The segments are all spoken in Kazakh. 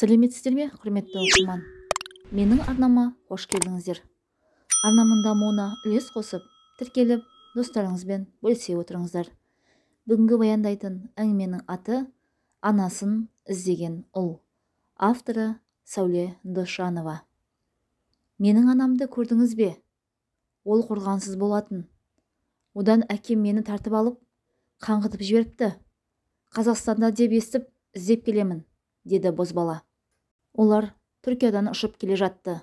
Сәлеметсіздер ме, құрметті оқырман? Менің арнама қош келдіңіздер. Арнамның дамуына үлес қосып, тіркеліп, достарыңызбен бөлісе отырыңыздар. Бүгінгі баяндайтын әңгіменің аты «Анасын іздеген ұл». Авторы Сәуле Досжанова. Менің анамды көрдіңіз бе? Ол қорғансыз болатын. Одан әкем мені тартып алып, қаңғытып жіберіпті. Қазақстанда деп естіп, іздеп келемін, деді бозбала. Олар Түркиядан ұшып келе жатты.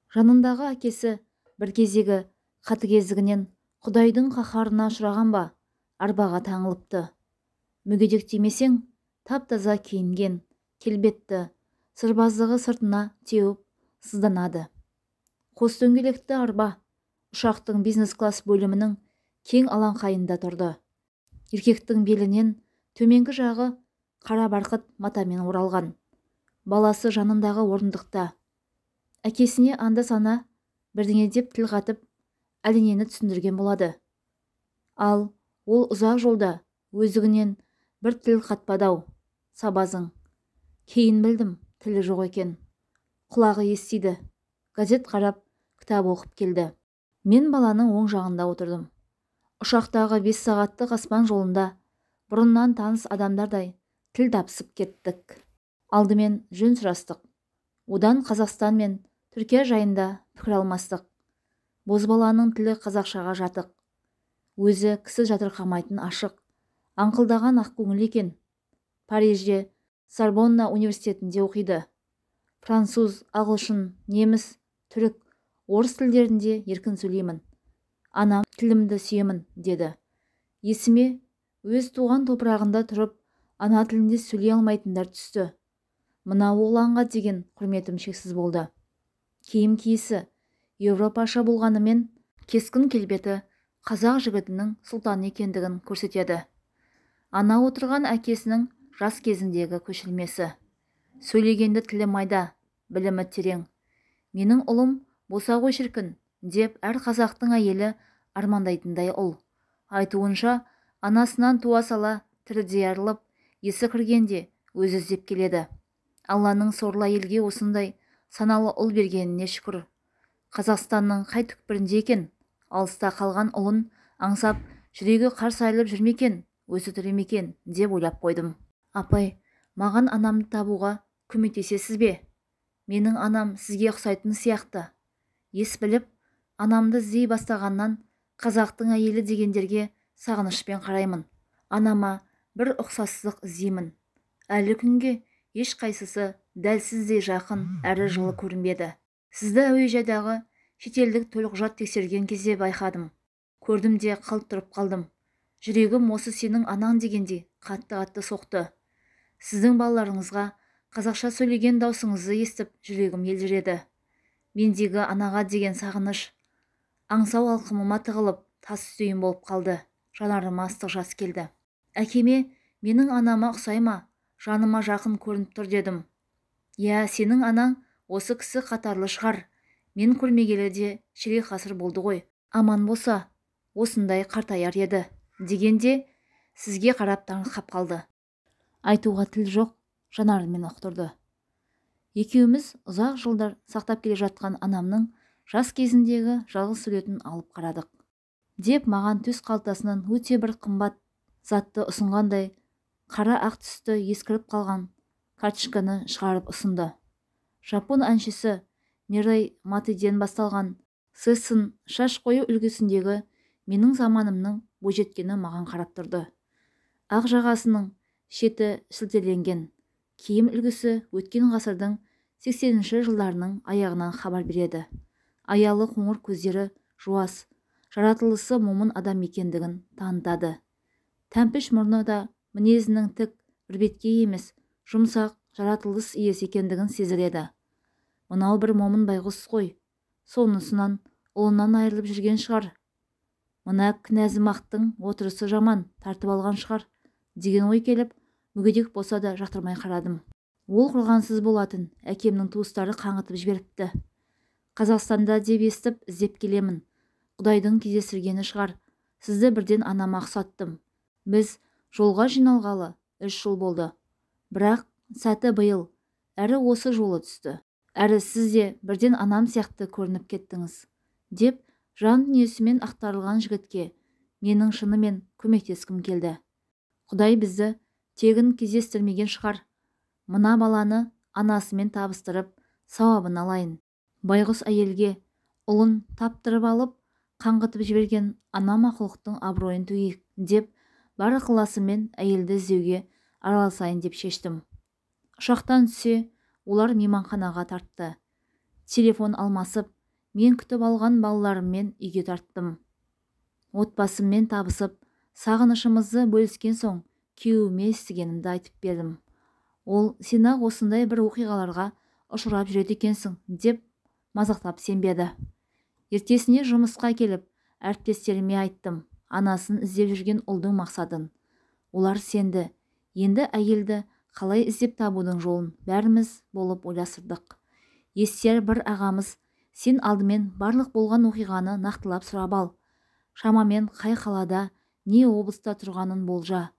Жанындағы әкесі бір кезегі қатыгездігінен Құдайдың қаһарына ұшыраған ба, арбаға таңылыпты. Мүгедек демесең, тап-таза киінген, келбетті, сырбаздығы сыртына теуіп сызданады. Қос дөңгелекті арба ұшақтың бизнес-класс бөлімінің кең алаңқайында тұрды. Еркектің белінен төменгі жағы қара барқыт матамен оралған. Баласы жанындағы орындықта. Әкесіне анда-сана бірдеңе деп тіл қатып, әлденені түсіндірген болады. Ал ол ұзақ жолда өздігінен бір тіл қатпады-ау, сабазың. Кейін білдім, тілі жоқ екен. Құлағы естиді. Газет қарап, кітап оқып келді. Мен баланың оң жағында отырдым. Ұшақтағы 5 сағаттық аспан жолында бұрыннан таныс адамдардай тіл тапсып кеттік. Алдымен жөн сұрастық. Одан Қазақстан мен Түркия жайында пікір алмастық. Бозбаланың тілі қазақшаға жатық. Өзі кісі жатырқамайтын ашық, аңқылдаған ақкөңіл екен. Парижде Сорбонна университетінде оқиды. Француз, ағылшын, неміс, түрік, орыс тілдерінде еркін сөйлеймін. Анам тілімді сүйемін, деді. Есіме өз туған топырағында тұрып, ана тілінде сөйлей алмайтындар түсті. Мына оғланға деген құрметім шексіз болды. Киім киісі Европаша болғанымен, кескін келбеті қазақ жігітінің сұлтан екендігін көрсетеді. Ана отырған әкесінің жас кезіндегі көшілмесі. Сөйлегенді тілі майда, білімі терең. Менің ұлым боса ғой шіркін, деп әр қазақтың әйелі армандайтындай ұл. Айтуынша, анасынан туа сала тірідей арылып, есі кіргенде өзі іздеп келеді. Алланың сорлы әйелге осындай саналы ұл бергеніне шүкір. Қазақстанның қай түкпірінде екен, алыста қалған ұлын аңсап, жүрегі қарс айрылып жүрмекен, өзі тіремекен, деп ойлап қойдым. Апай, маған анамды табуға көмектесесіз бе? Менің анам сізге ұқсайтын сияқты. Ес біліп, анамды іздей бастағаннан қазақтың әйелі дегендерге сағынышпен қараймын. Анама бір ұқсастық іздеймін. Әлі күнге ешқайсысы дәл сіздей жақын әрі жылы көрінбеді. Сізді әуежайдағы шетелдік төлқұжат тексерген кезде байқадым. Көрдім де қалт тұрып қалдым. Жүрегім осы сенің анаң дегенде қатты-қатты соқты. Сіздің балаларыңызға қазақша сөйлеген даусыңызды естіп жүрегім елжіреді. Мендегі анаға деген сағыныш аңсау алқымыма тығылып тас үстейін болып қалды. Жанарыма ыстық жас келді. Әкеме менің анама ұқсай ма, жаныма жақын көрініп тұр дедім. Я, сенің анаң осы кісі қатарлы шығар. Мен көрмегелі де ширек ғасыр болды ғой. Аман болса, осындай қартаяр еді. Дегенде сізге қарап таңырқап қалды. Айтуға тіл жоқ, жанарымен ұқтырды. Екеуміз ұзақ жылдар сақтап келе жатқан анамның жас кезіндегі жалғыз суретін алып қарадық. Деп маған төс қалтасынан өте бір қымбат затты ұсынғандай қара ақ түсті ескіріп қалған карточканы шығарып ұсынды. Жапон әншісі Мирей Матиден басталған сысын шаш қою үлгісіндегі менің заманымның бойжеткені маған қарап тұрды. Ақ жағасының шеті шілтеленген киім үлгісі өткен ғасырдың 80-ші жылдарының аяғынан хабар береді. Аялы қоңыр көздері жуас, жаратылысы момын адам екендігін танытады. Тәмпіш мұрны да мінезінің тік, үрбетке емес, жұмсақ, жаратылыс иесі екендігін сезіледі. Мынау бір момын байғұс қой, сонысынан ұлынан айырылып жүрген шығар. Мына кінәзімақтың отырысы жаман, тартып алған шығар, деген ой келіп, мүгедек болса да жақтырмай қарадым. Ол қорғансыз болатын, әкемнің туыстары қаңғытып жіберіпті. Қазақстанда деп естіп, іздеп келемін. Құдайдың кездестіргені шығар. Сізді бірден анама ұқсаттым. Біз жолға жиналғалы 3 жыл болды. Бірақ сәті биыл, әрі осы жолы түсті. Әрі сіз де бірден анам сияқты көрініп кеттіңіз, деп жан дүниесімен ақтарылған жігітке менің шынымен көмектескім келді. Құдай бізді тегін кездестірмеген шығар. Мына баланы анасымен табыстырып, сауабын алайын. Байғұс әйелге ұлын таптырып алып, қаңғытып жіберген ана мақұлықтың абыройын төгейік деп, бар ықыласымен әйелді іздеуге араласайын деп шештім. Ұшақтан түсе, олар мейманханаға тартты. Телефон алмасып, мен күтіп алған балаларыммен үйге тарттым. Отбасыммен табысып, сағынышымызды бөліскен соң, күйеуіме естігенімді айтып бердім. Ол, сен ақ осындай бір оқиғаларға ұшырап жүреді екенсің, деп мазақтап сенбеді. Ертесіне жұмысқа келіп, әріптестеріме айттым, анасын іздеп жүрген ұлдың мақсадын. Олар сенді. Енді әйелді қалай іздеп табудың жолын бәріміз болып ойластырдық. Естияр бір ағамыз, сен алдымен барлық болған оқиғаны нақтылап сұрап ал. Шамамен қай қалада, не облыста тұрғанын болжа.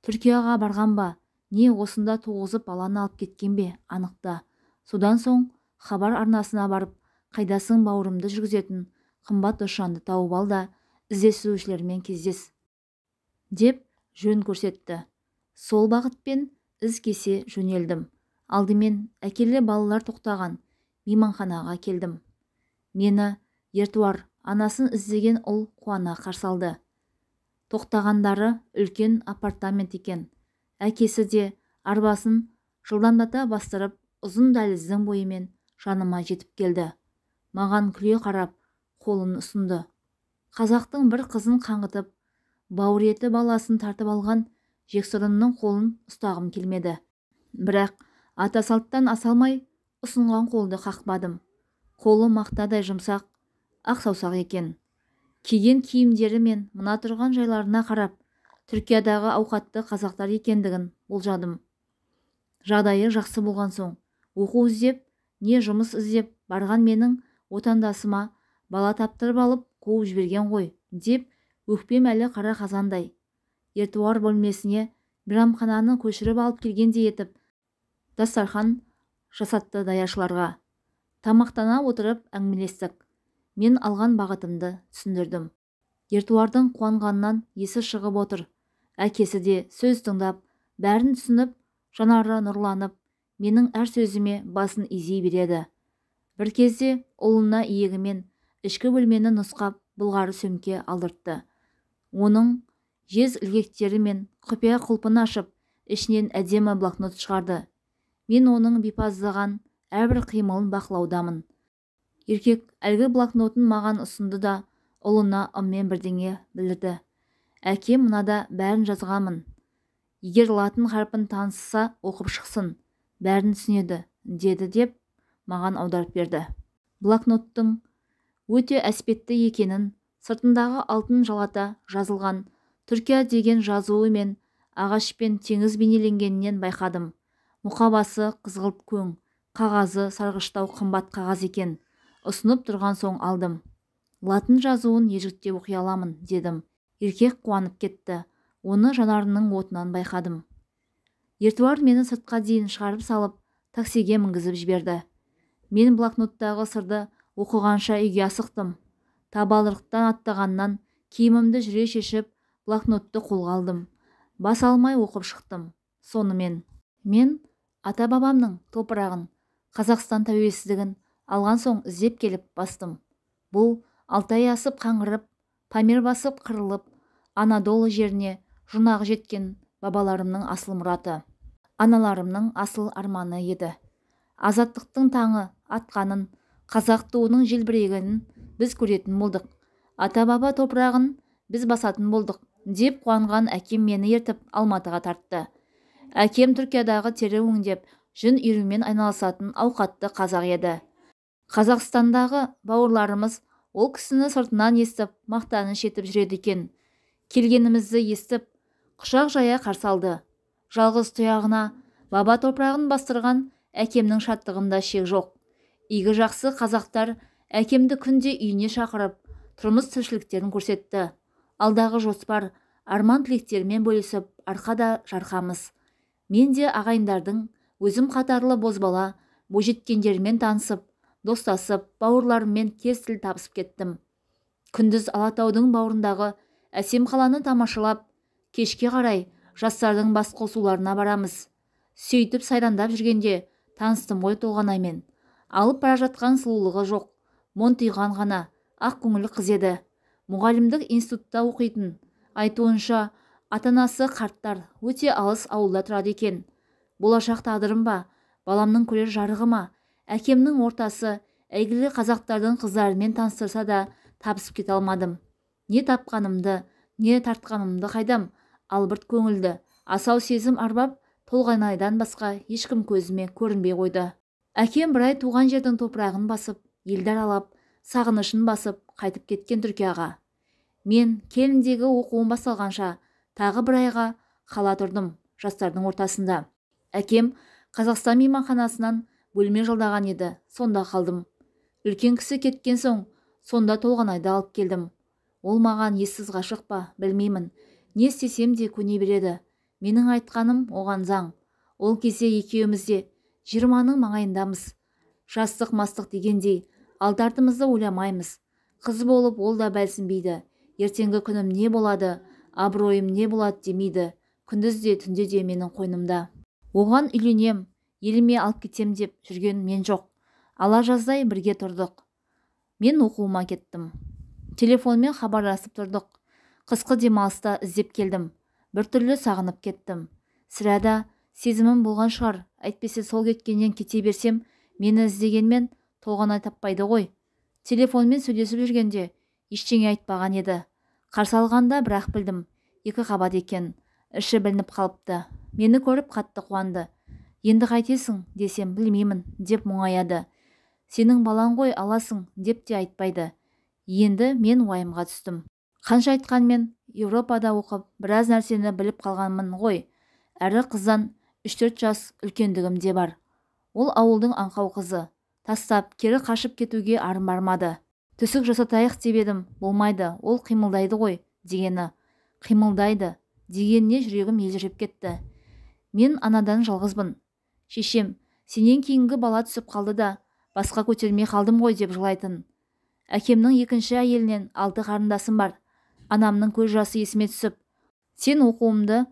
Түркияға барған ба, не осында туғызып баланы алып кеткен бе, анықта. Содан соң хабар арнасына барып, қайдасың бауырымды жүргізетін қымбат досжанды тауып ал да, іздестірушілермен кездес, деп жөн көрсетті. Сол бағытпен із кесе жөнелдім. Алдымен әкелі балалар тоқтаған мейманханаға келдім. Мені Ертуар, анасын іздеген ұл қуана қарсы алды. Тоқтағандары үлкен апартамент екен. Әкесі де арбасын жылдамдата бастырып, ұзын дәліздің бойымен жаныма жетіп келді. Маған күле қарап, қолын ұсынды. Қазақтың бір қызын қаңғытып, бауыр еті баласын тартып алған жексұрынның қолын ұстағым келмеді. Бірақ ата салттан асалмай ұсынған қолды қақпадым. Қолы мақтадай жұмсақ, ақ саусақ екен. Киген киімдері мен мына тұрған жайларына қарап, Түркиядағы ауқатты қазақтар екендігін болжадым. Жағдайы жақсы болған соң, оқу іздеп, не жұмыс іздеп барған менің отандасыма бала таптырып алып қуып жіберген ғой, деп өкпем әлі қара қазандай. Ертуар бөлмесіне мейрамхананы көшіріп алып келгендей етіп, дастархан жасатты даяшыларға. Тамақтана отырып әңгімелестік. Мен алған бағытымды түсіндірдім. Ертуардың қуанғаннан есі шығып отыр. Әкесі де сөз тыңдап, бәрін түсініп, жанары нұрланып, менің әр сөзіме басын изей береді. Бір кезде ұлына иегімен ішкі бөлмені нұсқап, былғары сөмке алдыртты. Оның жез ілгектері мен құпия құлпын ашып, ішінен әдемі блокнот шығарды. Мен оның бипаздаған әрбір қимылын бақылаудамын. Еркек әлгі блокнотын маған ұсынды да, ұлына ыммен бірдеңе білдірді. Әке, мынада бәрін жазғанмын. Егер латын харпін танысса, оқып шықсын, бәрін түсінеді, деді деп маған аударып берді. Блокноттың өте әспетті екенін, сыртындағы алтын жалата жазылған Түркия деген жазуы мен ағаш пен теңіз бейнеленгенінен байқадым. Мұқабасы қызғылт көң, қағазы сарғыштау қымбат қағаз екен. Ұсынып тұрған соң алдым. Латын жазуын ежіктеп оқи аламын, дедім. Еркек қуанып кетті. Оны жанарының отынан байқадым. Ертуар мені сыртқа дейін шығарып салып, таксиге мінгізіп жіберді. Мен блокноттағы сырды оқығанша үйге асықтым. Табалдырықтан аттағаннан киімімді жүре шешіп, блокнотты қолға алдым. Бас алмай оқып шықтым. Сонымен мен ата-бабамның топырағын, Қазақстан тәуелсіздігін алған соң іздеп келіп бастым. Бұл Алтай асып қаңғырып, Памир басып қырылып, Анадолы жеріне жұрнағы жеткен бабаларымның асыл мұраты, аналарымның асыл арманы еді. Азаттықтың таңы атқанын, қазақ туының желбірегенін біз көретін болдық. Ата-баба топырағын біз басатын болдық, деп қуанған әкем мені ертіп Алматыға тартты. Әкем Түркиядағы тері өңдеп, жүн иірумен айналысатын ауқатты қазақ еді. Қазақстандағы бауырларымыз ол кісіні сыртынан естіп, мақтаныш етіп жүреді екен. Келгенімізді естіп, құшақ жая қарсы алды. Жалғыз тұяғына баба топырағын бастырған әкемнің шаттығында шек жоқ. Игі жақсы қазақтар әкемді күнде үйіне шақырып, тұрмыс тіршіліктерін көрсетті. Алдағы жоспар, арман тілектермен бөлісіп, арқада жарқамыз. Мен де ағайындардың өзім қатарлы бозбала бойжеткендермен танысып, достасып, бауырларыммен тез тіл табысып кеттім. Күндіз Алатаудың бауырындағы әсем қаланы тамашалап, кешке қарай жастардың бас қосуларына барамыз. Сөйтіп сайрандап жүргенде таныстым ғой Толғанаймен. Алып бара жатқан сұлулығы жоқ, монтиған ғана, ақ көңіл қыз еді. Мұғалімдік институтта оқитын. Айтуынша, ата-анасы қарттар, өте алыс ауылда тұрады екен. Болашақ тағдырым ба, баламның көрер жарығы ма, әкемнің ортасы әйгілі қазақтардың қыздарымен таныстырса да табысып кете алмадым. Не тапқанымды, не тартқанымды қайдам, албырт көңілді, асау сезім арбап, Толғанайдан басқа ешкім көзіме көрінбей қойды. Әкем бір ай туған жердің топырағын басып, елді аралап, сағынышын басып, қайтып кеткен Түркияға. Мен келіндегі оқуым басталғанша тағы бір айға қала тұрдым, жастардың ортасында. Әкем Қазақстан мейманханасынан бөлме жалдаған еді, сонда қалдым. Үлкен кісі кеткен соң, сонда Толғанайды алып келдім. Ол маған ессіз ғашық па, білмеймін. Не істесем де көне береді. Менің айтқаным оған заң. Ол кезде екеуміз де 20-ның маңайындамыз. Жастық мастық дегендей, алды-артымызды ойламаймыз. Қыз болып ол да бәлсінбейді. Ертеңгі күнім не болады, абыройым не болады демейді. Күндіз де түнде де менің қойнымда. Оған үйленем, еліме алып кетем деп жүрген мен жоқ. Ала жаздай бірге тұрдық. Мен оқуыма кеттім. Телефонмен хабарласып тұрдық. Қысқы демалыста іздеп келдім. Біртүрлі сағынып кеттім. Сірәда сезімім болған шығар. Әйтпесе сол кеткеннен кете берсем, мені іздегенмен Толғанай таппайды ғой. Телефонмен сөйлесіп жүргенде ештеңе айтпаған еді. Қарсы алғанда бірақ білдім, 2 қабат екен. Іші білініп қалыпты. Мені көріп қатты қуанды. Енді қайтесің десем, білмеймін деп мұңаяды. Сенің балаң ғой, аласың деп те айтпайды. Енді мен уайымға түстім. Қанша айтқанмен Европада оқып, біраз нәрсені біліп қалғанмын ғой. Әрі қыздан 3-4 жас үлкендігім де бар. Ол ауылдың аңқау қызы. Тастап, кері қашып кетуге арым бармады. Түсік жасатайық деп едім, болмайды, ол қимылдайды ғой дегені. Қимылдайды дегеніне жүрегім елжіреп кетті. Мен анадан жалғызбын. Шешем, сенен кейінгі бала түсіп қалды да, басқа көтермей қалдым ғой деп жылайтын. Әкемнің екінші әйелінен 6 қарындасым бар. Анамның көз жасы есіме түсіп, сен оқуымды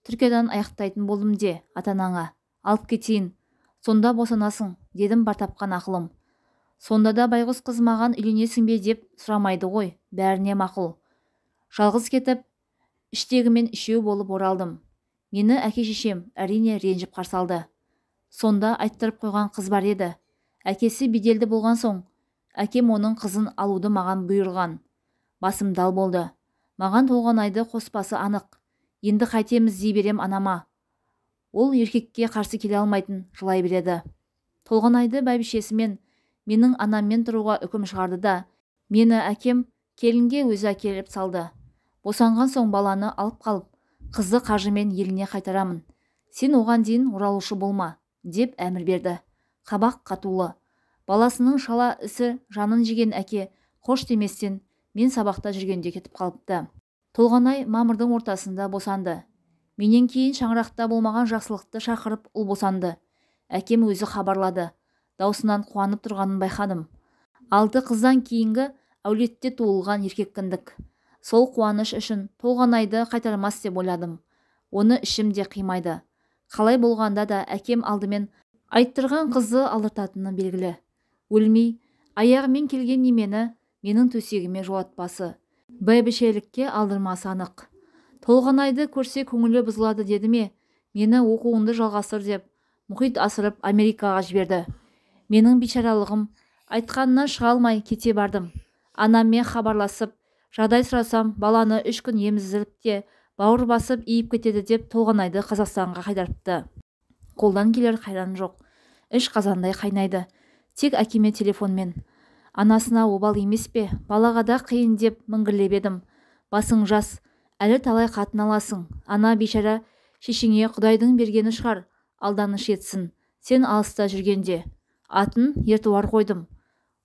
Түркиядан аяқтайтын болдым де, ата-анаңа алып кетейін, сонда босанасың дедім бар тапқан ақылым. Сонда да байғұс қыз маған үйленесің бе деп сұрамайды ғой, бәріне мақұл. Жалғыз кетіп, іштегімен 3 болып оралдым. Мені әке-шешем әрине ренжіп қарсы алды. Сонда айттырып қойған қыз бар еді. Әкесі беделді болған соң, әкем оның қызын алуды маған бұйырған. Басым дал болды. Маған Толғанайды қоспасы анық. Енді қайтеміз дей берем анама. Ол еркекке қарсы келе алмайтын, жылай береді. Толғанайды бәйбішесімен, менің анаммен тұруға үкім шығарды да, мені әкем келінге өзі әкеліп салды. Босанған соң баланы алып қалып, қызды қажымен еліне қайтарамын. Сен оған дейін оралушы болма, деп әмір берді. Қабақ қатулы. Баласының шала ісі жанын жеген әке қош деместен мен сабақта жүргенде кетіп қалыпты. Толғанай мамырдың ортасында босанды. Менен кейін шаңырақта болмаған жақсылықты шақырып ұл босанды. Әкем өзі хабарлады. Даусынан қуанып тұрғанын байқадым. 6 қыздан кейінгі әулетте туылған еркеккіндік. Сол қуаныш үшін Толғанайды қайтармас деп ойладым. Оны ішімде қимайды. Қалай болғанда да әкем алдымен айттырған қызды алдыртатыны белгілі. Өлмей, аяғымен келген немені менің төсегіме жолатпасы. Бәйбішелікке алдырмасы анық. Толғанайды көрсе көңілі бұзылады деді ме, мені оқуыңды жалғастыр деп, мұхит асырып Америкаға жіберді. Менің бейшаралығым айтқанынан шыға алмай кете бардым. Анаммен хабарласып, жағдай сұрасам, баланы 3 күн еміздіріп те, бауыр басып иіп кетеді деп Толғанайды Қазақстанға қайдарыпты. Қолдан келер қайран жоқ. Іш қазандай қайнайды. Тек әкеме телефонмен. Анасына обал емес пе, балаға да қиын деп міңгірлеп едім. Басың жас, әлі талай қатын аласың. Ана бейшара шешеңе Құдайдың бергені шығар, алданыш етсін. Сен алыста жүргенде. Атын ертуар қойдым.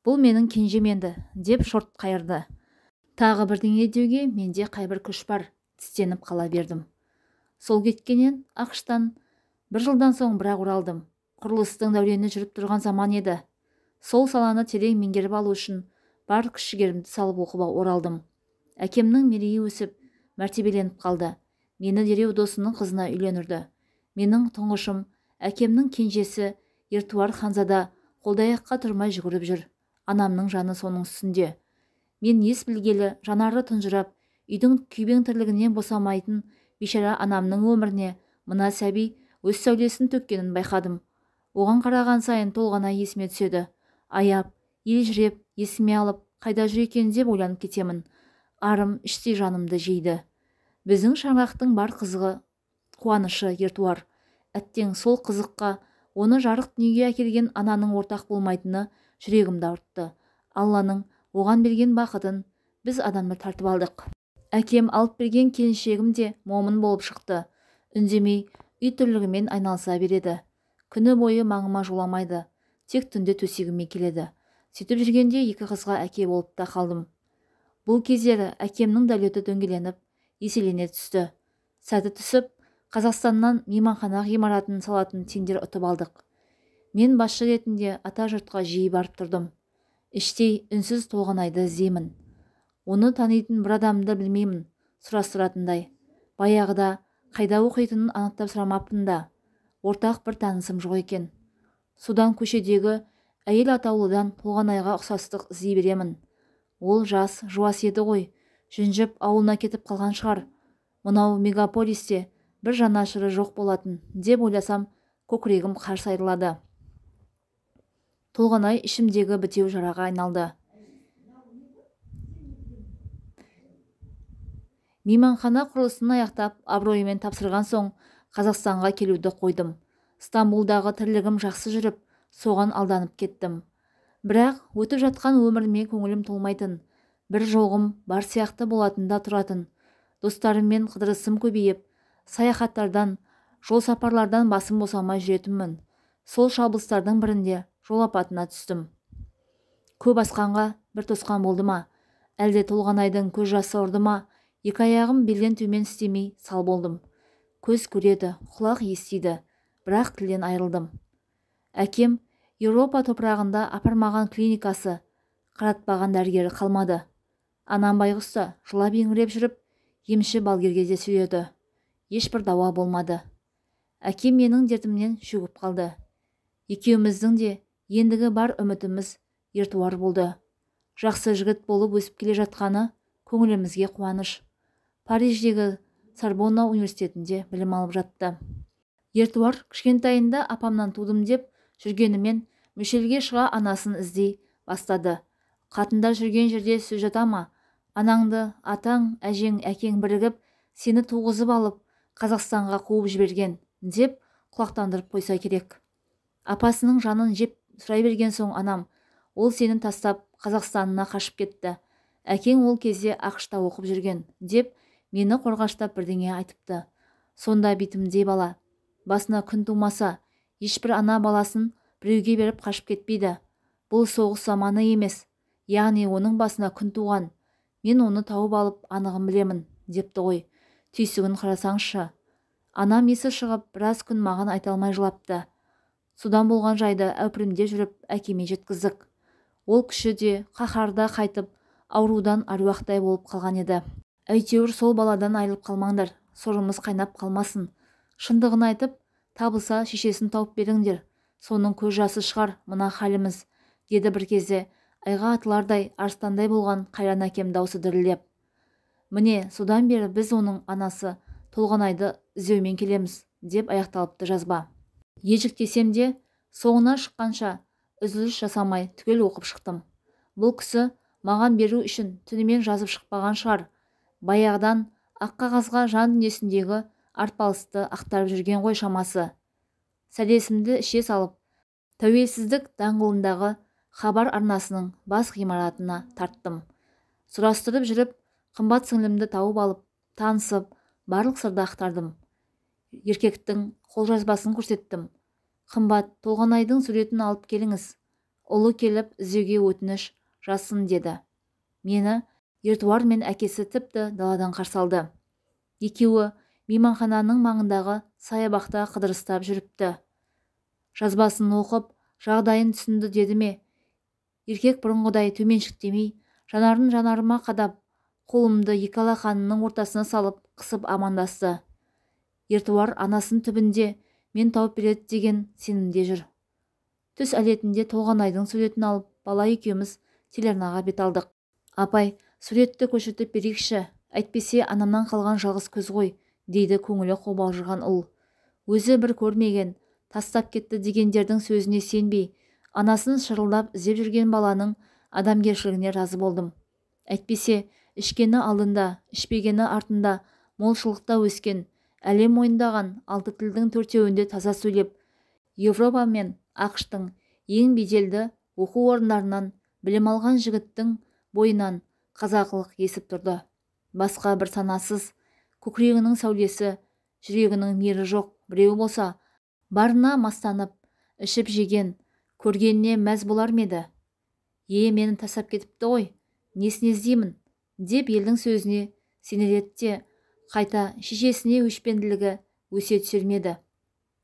Бұл менің кенжеменді, деп шорт қайырды. Тағы бірдеңе деуге менде қайбір күш бар, тістеніп қала бердім. Сол кеткенен ақштан 1 жылдан соң бірақ оралдым. құрылыстың дәурені жүріп тұрған заман еді. Сол саланы терең меңгеріп алу үшін бар күш-жігерімді салып оқуға оралдым. Әкемнің мерейі өсіп, мәртебеленіп қалды. Мені дереу досының қызына үйлендірді. Менің тұңғышым, әкемнің кенжесі Ертуар ханзада қолдаяққа тұрмай жүгіріп жүр. Анамның жаны соның үстінде. Мен ес білгелі, жанары тұнжырап, үйдің күйбең тірлігінен босамайтын бейшара анамның өміріне мына сәби өз сәулесін төккенін байқадым. Оған қараған сайын толғана есіме түседі. Аяп, елжіреп, есіме алып, қайда жүр екен деп ойланып кетемін. Арым іштей жанымды жейді. Біздің шаңырақтың бар қызығы, қуанышы Ертуар. Әттең сол қызыққа оны жарық дүниеге әкелген ананың ортақ болмайтыны жүрегімді ауыртты. Алланың оған берген бақытын біз адамдар тартып алдық. Әкем алып берген келіншегім де момын болып шықты. Үндемей, үй тірлігімен айналыса береді. Күні бойы маңыма жоламайды. Тек түнде төсегіме келеді. Сөйтіп жүргенде екі қызға әке болып та қалдым. Бұл кездері әкемнің дәулеті дөңгеленіп, еселене түсті. Сәті түсіп, Қазақстаннан мейманхана ғимаратын салатын тендер ұтып алдық. Мен басшы ретінде ата жұртқа жиі барып тұрдым. Іштей үнсіз Толғанайды іздеймін. Оны танитын бір адамды білмеймін, сұрастыратындай. Баяғыда қайда оқитынын анықтап сұрамаппын да. Ортақ бір танысым жоқ екен. Судан көшедегі әйел атаулыдан Толғанайға ұқсастық іздей беремін. Ол жас, жуас еді ғой. Жүнжіп ауылына кетіп қалған шығар. Мынау мегаполисте бір жанашыры жоқ болатын деп ойласам, көкірегім қарс айрылады. Толғанай ішімдегі бітеу жараға айналды. Мейманхана құрылысын аяқтап, абыроймен тапсырған соң Қазақстанға келуді қойдым. Стамбулдағы тірлігім жақсы жүріп, соған алданып кеттім. Бірақ өтіп жатқан өміріме көңілім толмайтын, бір жоғым бар сияқты болатында тұратын. Достарыммен қыдырысым көбейіп, саяхаттардан, жол сапарлардан басым босамай жүретінмін. Сол шабылыстардың бірінде жол апатына түстім. Көп асқанға бір тосқан болды ма? Әлде Толғанайдың көз жасы ұрды ма? Екі аяғым белден төмен істемей сал болдым. Көз көреді, құлақ естиді, бірақ тілден айырылдым. Әкем Еуропа топырағында апармаған клиникасы, қаратпаған дәрігері қалмады. Анам байғұста жылап еңіреп жүріп, емші балгерге де сөйледі. Ешбір дауа болмады. Әкем менің дертімнен шөгіп қалды. Екеуміздің де ендігі бар үмітіміз Ертуар болды. Жақсы жігіт болып өсіп келе жатқаны көңілімізге қуаныш. Париждегі Сорбонна университетінде білім алып жатты. Ертуар кішкентайында апамнан тудым деп жүргенімен Мүшелге шыға анасын іздей бастады. Қатында жүрген жерде сөз жата ма? Анаңды атаң, әжең, әкең бірігіп, сені туғызып алып, Қазақстанға қуып жіберген деп құлақтандырып қойса керек. Апасының жанын жеп сұрай берген соң анам, ол сенің тастап Қазақстанына қашып кетті. Әкең ол кезде ақшта оқып жүрген деп мені қорғаштап бірдеңе айтыпты. Сонда битімдей бала. Басына күн тумаса, ешбір ана баласын біреуге беріп қашып кетпейді. Бұл соғыс заманы емес. Яғни оның басына күн туған. Мен оны тауып алып анығын білемін, депті ғой. Түйсігін қарасаңшы. Анам есі шығып, біраз күн маған айта алмай жылапты. Судан болған жайды әупірімде жүріп әкеме жеткіздік. Ол күші де қаһарда қайтып, аурудан аруақтай болып қалған еді. Әйтеуір сол баладан айырылып қалмаңдар, сорымыз қайнап қалмасын. Шындығын айтып, табылса шешесін тауып беріңдер. Соның көз жасы шығар мына халіміз, деді бір кезде айға атылардай, арыстандай болған қайран әкем даусы дірілдеп. Міне, содан бері біз оның анасы Толғанайды іздеумен келеміз, деп аяқталыпты жазба. Ежіктесем де, соңына шыққанша үзіліс жасамай түгел оқып шықтым. Бұл кісі маған беру үшін түнімен жазып шықпаған шығар. Баяғыдан ақ қағазға жан дүниесіндегі арпалысты ақтарып жүрген ғой шамасы. Сәлесімді іше салып, Тәуелсіздік даңғылындағы хабар арнасының бас ғимаратына тарттым. Сұрастырып жүріп, қымбат сіңлімді тауып алып, танысып, барлық сырды ақтардым. Еркектің қолжазбасын көрсеттім. Қымбат, Толғанайдың суретін алып келіңіз. Ұлы келіп іздеуге өтініш жазсын деді. Мені Ертуар мен әкесі тіпті даладан қарсы алды. Екеуі мейманхананың маңындағы саябақта қыдырыстап жүріпті. Жазбасын оқып, жағдайын түсінді деді ме? Еркек бұрынғыдай төменшіктемей, жанарын жанарыма қадап, қолымды екі алақанының ортасына салып, қысып амандасты. Ертуар анасын түбінде мен тауып береді деген сенімде жүр. Түс әлетінде Толғанайдың суретін алып, бала екеуміз телеарнаға бет алдық. Апай, суретті көшіртіп берейікші, әйтпесе анамнан қалған жалғыз көз ғой, дейді көңілі қобалжыған ұл. Өзі бір көрмеген, тастап кетті дегендердің сөзіне сенбей, анасын шырылдап іздеп жүрген баланың адамгершілігіне разы болдым. Әйтпесе, ішкені алдында, ішпегені артында, молшылықта өскен, әлем мойындаған алты тілдің төртеуінде таза сөйлеп, Европа мен ақштың ең беделді оқу орындарынан білім алған жігіттің бойынан қазақылық есіп тұрды. Басқа бір санасыз, көкірегінің сәулесі, жүрегінің мейірі жоқ біреу болса, барына мастанып, ішіп жеген, көргеніне мәз болар ма еді? Мені тастап кетіпті ғой, несіне іздеймін, деп елдің сөзіне сенелетте, қайта шешесіне өшпенділігі өсе түсермеді.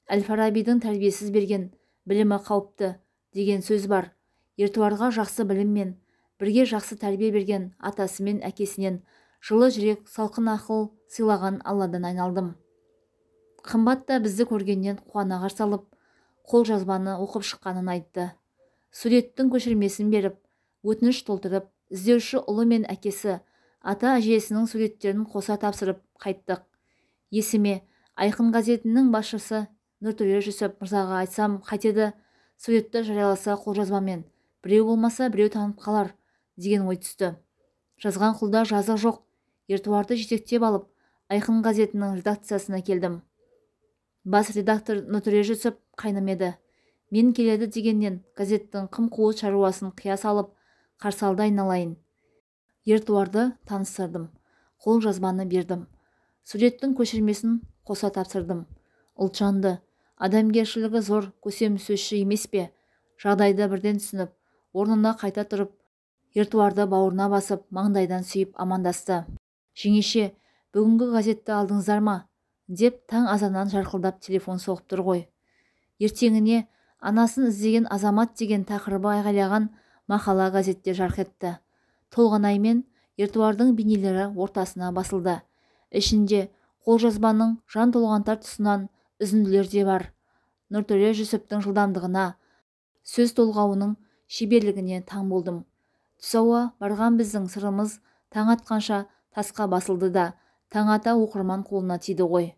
Әл-Фарабидің тәрбиесіз берген білімі қауіпті деген сөз бар. Ертуарға жақсы біліммен, бірге жақсы тәрбие берген атасы мен әкесінен жылы жүрек, салқын ақыл сыйлаған Алладан айналдым. Қымбат та бізді көргеннен қуана қарсы алып, қол жазбаны оқып шыққанын айтты. Суреттің көшірмесін беріп, өтініш толтырып, іздеуші ұлы мен әкесі, ата-әжесінің суреттерін қоса тапсырып қайттық. Есіме Айқын газетінің басшысы Нұртөре Жүсіп мырзаға айтсам қайтеді, суретті жарияласа қолжазбамен, біреу болмаса біреу танып қалар деген ой түсті. Жазған құлда жазық жоқ. Ертуарды жетектеп алып, Айқын газетінің редакциясына келдім. Бас редактор Нұртөре Жүсіп қайным еді. Мен келеді дегеннен газеттің қым-қуыт шаруасын қия салып, қарсы алды айналайын. Ертуарды таныстырдым. Қол жазбаны бердім. Суреттің көшірмесін қоса тапсырдым. Ұлтжанды, адамгершілігі зор, көсем сөзші емес пе? Жағдайды бірден түсініп, орнына қайта тұрып, Ертуарды бауырына басып, маңдайдан сүйіп амандасты. Жеңеше, бүгінгі газетті алдыңыздар ма? Деп таң азаннан жарқылдап телефон соғып тұр ғой. Ертеңіне анасын іздеген азамат деген тақырыбы айғайлаған мақала газетте жарқ етті. Толғанай мен Ертуардың бейнелері ортасына басылды. Ішінде қолжазбаның жан толғантар тұсынан үзінділер де бар. Нұртөре Жүсіптің жылдамдығына, сөз толғауының шеберлігіне таң болдым. Түс ауа барған біздің сырымыз таң атқанша тасқа басылды да, таң ата оқырман қолына тиді ғой.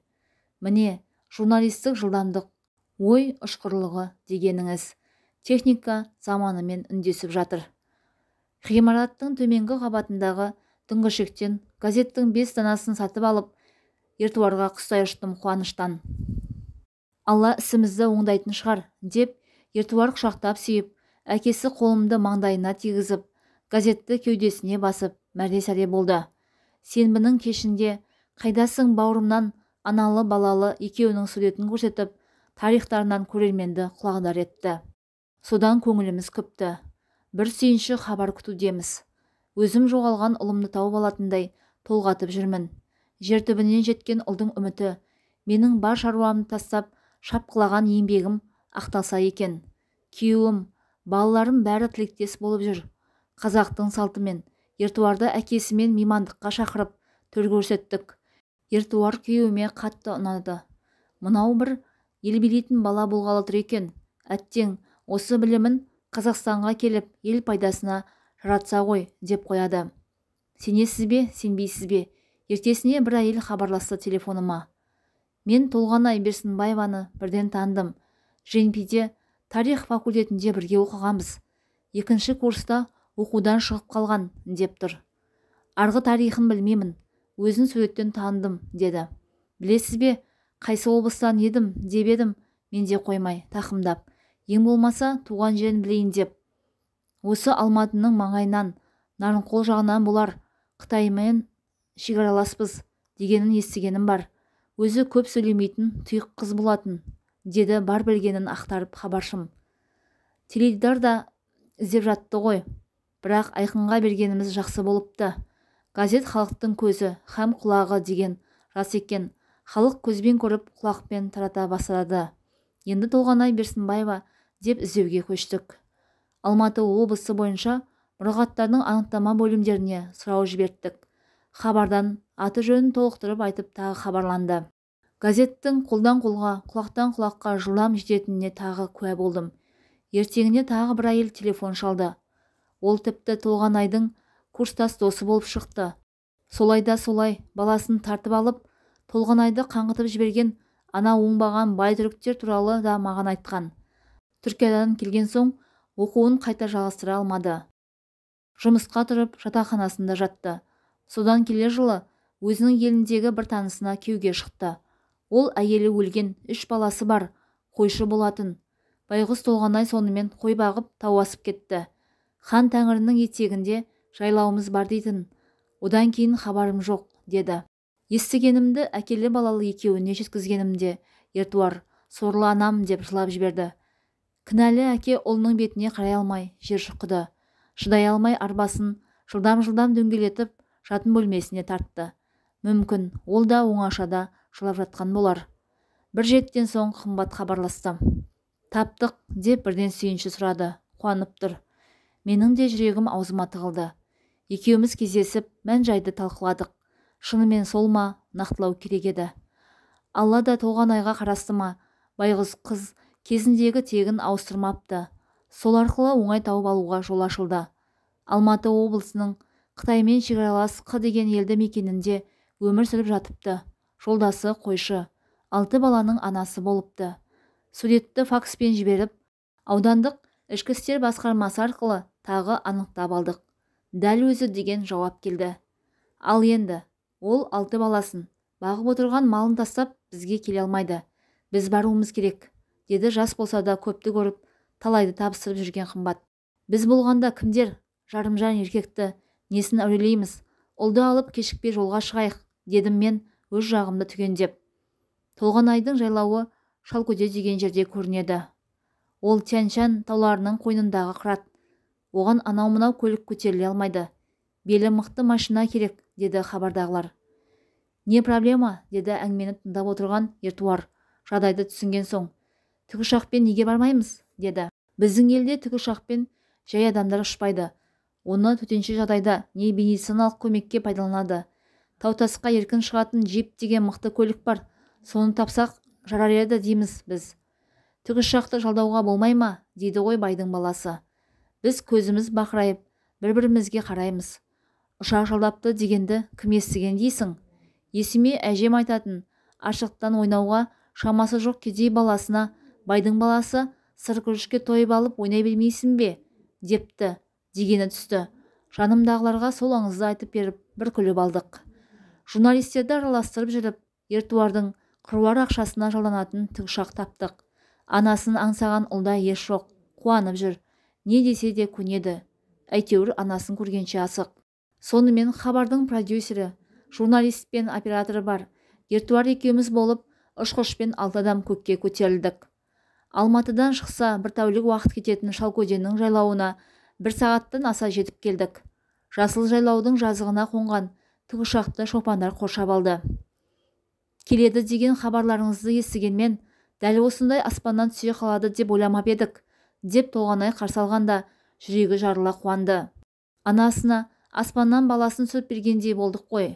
Міне, журналистік жылдамдық, ой ұшқырлығы дегеніңіз. Техника заманымен үндесіп жатыр. Ғимараттың төменгі қабатындағы дүңгіршектен газеттің 5 данасын сатып алып, Ертуарға құстай ұштым қуаныштан. Алла ісімізді оңдайтын шығар, деп Ертуар құшақтап сүйіп, әкесі қолымды маңдайына тигізіп, газетті кеудесіне басып, мәре-сәре болды. Сенбінің кешінде қайдасың бауырымнан аналы балалы екеуінің суретін көрсетіп, тарихтарынан көрерменді құлағдар етті. Содан көңіліміз күпті. Бір сүйінші хабар күтудеміз. Өзім жоғалған ұлымды тауып алатындай толғатып жүрмін. Жер түбінен жеткен ұлдың үміті, менің бар шаруамды тастап, шапқылаған еңбегім ақталса екен. Күйеуім, балаларым бәрі тілектес болып жүр. Қазақтың салтымен Ертуарды әкесімен меймандыққа шақырып, төр көрсеттік. Ертуар күйеуіме қатты ұнады. Мынау бір ел билейтін бала болғалы тұр екен. Әттең, осы білімін Қазақстанға келіп, ел пайдасына жаратса ғой, деп қояды. Сенесіз бе, сенбейсіз бе? Ертесіне бір әйел хабарласты телефоныма. Мен Толғанай Берсінбаеваны бірден таныдым. ЖНП-де тарих факультетінде бірге оқығанбыз. 2-ші курста оқудан шығып қалған, деп тұр. Арғы тарихын білмеймін, өзін суреттен таныдым, деді. Білесіз бе, қайсы облыстан едім, деп едім, мен де қоймай, тақымдап. Ең болмаса туған жерін білейін деп. Осы Алматының маңайынан, Нарынқол жағынан болар, Қытаймен шекараласпыз дегенін естігенім бар. Өзі көп сөйлемейтін тұйық қыз болатын, деді бар білгенін ақтарып хабаршым. Теледидар да іздеп жатты ғой. Бірақ Айқынға бергеніміз жақсы болыпты. Газет халықтың көзі һәм құлағы деген рас екен. Халық көзбен көріп, құлақпен тарата бастады. Енді Толғанай Берсінбаева деп іздеуге көштік. Алматы облысы бойынша мұрағаттардың анықтама бөлімдеріне сұрау жіберттік. Хабардан аты жөнін толықтырып айтып тағы хабарланды. Газеттің қолдан қолға, құлақтан құлаққа жылдам жететініне тағы куә болдым. Ертеңіне тағы бір әйел телефон шалды. Ол тіпті Толғанайдың курстас досы болып шықты. Солайда солай баласын тартып алып, Толғанайды қаңғытып жіберген ана оңбаған бай түріктер туралы да маған айтқан. Түркиядан келген соң оқуын қайта жалғастыра алмады. Жұмысқа тұрып жатақханасында жатты. Содан келер жылы өзінің еліндегі бір танысына күйеуге шықты. Ол әйелі өлген, 3 баласы бар, қойшы болатын. Байғұс Толғанай сонымен қой бағып тау асып кетті. Хан Тәңірінің етегінде жайлауымыз бар дейтін. Одан кейін хабарым жоқ, деді. Естігенімді әкелі балалы екеуіне жеткізгенімде Ертуар сорлы анам деп жылап жіберді. Кінәлі әке ұлының бетіне қарай алмай жер шұқыды. Шыдай алмай арбасын жылдам дөңгелетіп жатын бөлмесіне тартты. Мүмкін ол да оңашада жылап жатқан болар. Бір жеттен соң қымбат хабарласты. Таптық деп бірден сүйінші сұрады. Қуанып тұр. Менің де жүрегім аузыма тығылды. Екеуміз кездесіп мән жайды талқыладық. Шынымен сол ма, нақтылау керек еді. Алла да Толғанайға қарасты ма, байғұс қыз кезіндегі тегін ауыстырмапты. Сол арқылы оңай тауып алуға жол ашылды. Алматы облысының Қытаймен шекаралас Қ деген елді мекенінде өмір сүріп жатыпты. Жолдасы қойшы, 6 баланың анасы болыпты. Суретті факспен жіберіп, аудандық ішкі істер басқармасы арқылы тағы анықтап алдық. Дәл өзі деген жауап келді. Ал енді ол 6 баласын бағып отырған малын тастап бізге келе алмайды. Біз баруымыз керек, деді жас болса да көпті көріп, талайды табыстырып жүрген қымбат. Біз болғанда кімдер, жарымжан еркекті, несін әурелейміз, ұлды алып кешікпей жолға шығайық, дедім мен өз жағымды түгендеп. Толғанайдың жайлауы Шалкөде деген жерде көрінеді. Ол Тянь-Шань тауларының қойнындағы қырат. Оған анау-мынау көлік көтеріле алмайды. Белі мықты машина керек, деді хабардағылар. Не проблема, деді әңгімені тыңдап отырған Ертуар жадайды түсінген соң. Тікұшақпен неге бармаймыз, деді. Біздің елде тікұшақпен жай адамдар ұшпайды. Оны төтенше жағдайда не медициналық көмекке пайдаланады. Таутасқа еркін шығатын джип деген мықты көлік бар. Соны тапсақ жарар еді дейміз біз. Тікұшақты жалдауға болмай ма, дейді ғой байдың баласы. Біз көзіміз бақырайып, бір-бірімізге қараймыз. Ұшақ жалдапты дегенді кім естіген дейсің? Есіме әжем айтатын, ашықтан ойнауға шамасы жоқ кедей баласына байдың баласы сыр күрішке тойып алып ойнай бермейсің бе, депті, дегені түсті. Жанымдағыларға сол аңызды айтып беріп, бір күліп алдық. Журналистерді араластырып жүріп, Ертуардың қыруар ақшасына жалданатын тікұшақ таптық. Анасын аңсаған ұлда еш жоқ, қуанып жүр. Не десе де көнеді. Әйтеуір анасын көргенше асық. Сонымен хабардың продюсері, журналист пен операторы бар. Ертуар екеуміз болып, ұшқышпен 6 адам көкке көтерілдік. Алматыдан шықса бір тәулік уақыт кететін Шалкөденің жайлауына 1 сағаттан аса жетіп келдік. Жасыл жайлаудың жазығына қонған тікұшақты шопандар қоршап алды. Келеді деген хабарларыңызды естігенмен, дәл осындай аспаннан түсе қалады деп ойламап едік, деп Толғанай қарсы алғанда жүрегі жарыла қуанды. Анасына аспаннан баласын сүріп бергендей болдық қой.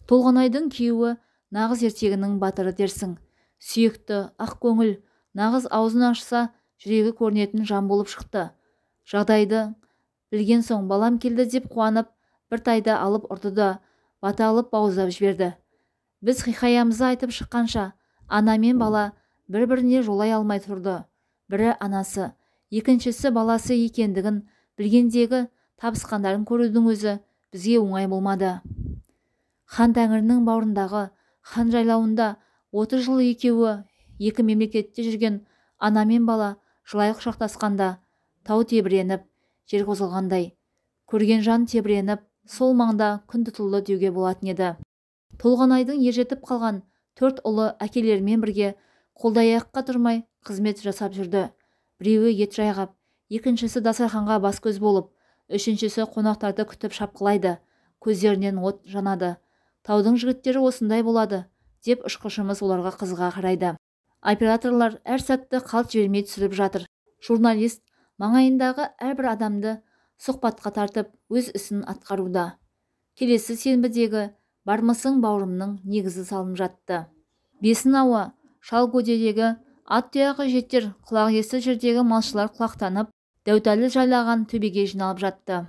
Толғанайдың күйеуі нағыз ертегінің батыры дерсің. Сүйекті, ақ көңіл, нағыз аузын ашса жүрегі көрінетін жан болып шықты. Жағдайды білген соң балам келді деп қуанып, бір тайда алып ұрды да бата алып бауыздап жіберді. Біз хикаямызды айтып шыққанша ана мен бала бір-біріне жолай алмай тұрды. Бірі анасы, екіншісі баласы екендігін білгендегі табысқандарын көрудің өзі бізге оңай болмады. Хан Тәңірінің бауырындағы хан жайлауында 30 жыл екеуі екі мемлекетте жүрген ана мен бала жылай құшақтасқанда тау тебіреніп, жер қозғалғандай. Көрген жан тебіреніп, сол маңда күн тұтылды деуге болатын еді. Толғанайдың ержетіп қалған 4 ұлы әкелерімен бірге қолдай-аяққа тұрмай қызмет жасап жүрді. Біреуі ет жайғап, екіншісі дастарханға бас-көз болып, үшіншісі қонақтарды күтіп шапқылайды. Көздерінен от жанады. Таудың жігіттері осындай болады, деп ұшқышымыз оларға қызыға қарайды. Операторлар әр сәтті қалт жібермей түсіріп жатыр. Журналист маңайындағы әрбір адамды сұхбатқа тартып өз ісін атқаруда. Келесі сенбідегі бармысың бауырымның негізі салынып жатты. Бесін ауа шалгөдедегі ат тұяғы жеттер құлақ есі жердегі малшылар құлақтанып, дәутәлі жайлаған төбеге жиналып жатты.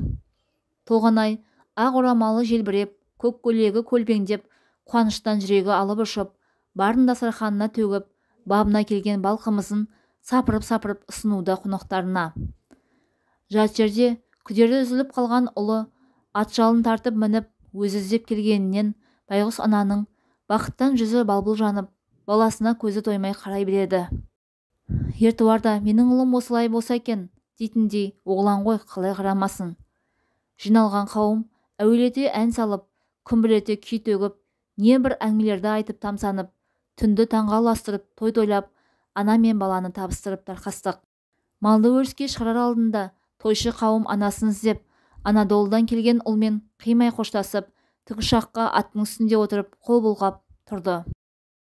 Толғанай ақ орамалы желбіреп, көк көйлегі көлбеңдеп, қуаныштан жүрегі алып ұшып, барын дастарханына төгіп, бабына келген бал қымызын сапырып-сапырып ұсынуда қонақтарына. Жат жерде күдері үзіліп қалған ұлы ат жалын тартып мініп, өзі іздеп келгенінен байғұс ананың бақыттан жүзі балбыл жанып, баласына көзі тоймай қарай береді. Ертуарда менің ұлым осылай болса екен дейтіндей оғлан ғой, қалай қарамасын. Жиналған қауым әуелете ән салып, күмбірлете күй төгіп, не бір әңгімелерді айтып тамсанып, түнді таңға ұластырып, той тойлап, ана мен баланы табыстырып тарқастық. Малды өріске шығарар алдында тойшы қауым анасын іздеп, Анадолыдан келген ұлмен қимай қоштасып, тікұшаққа аттың үстінде отырып қол бұлғап тұрды.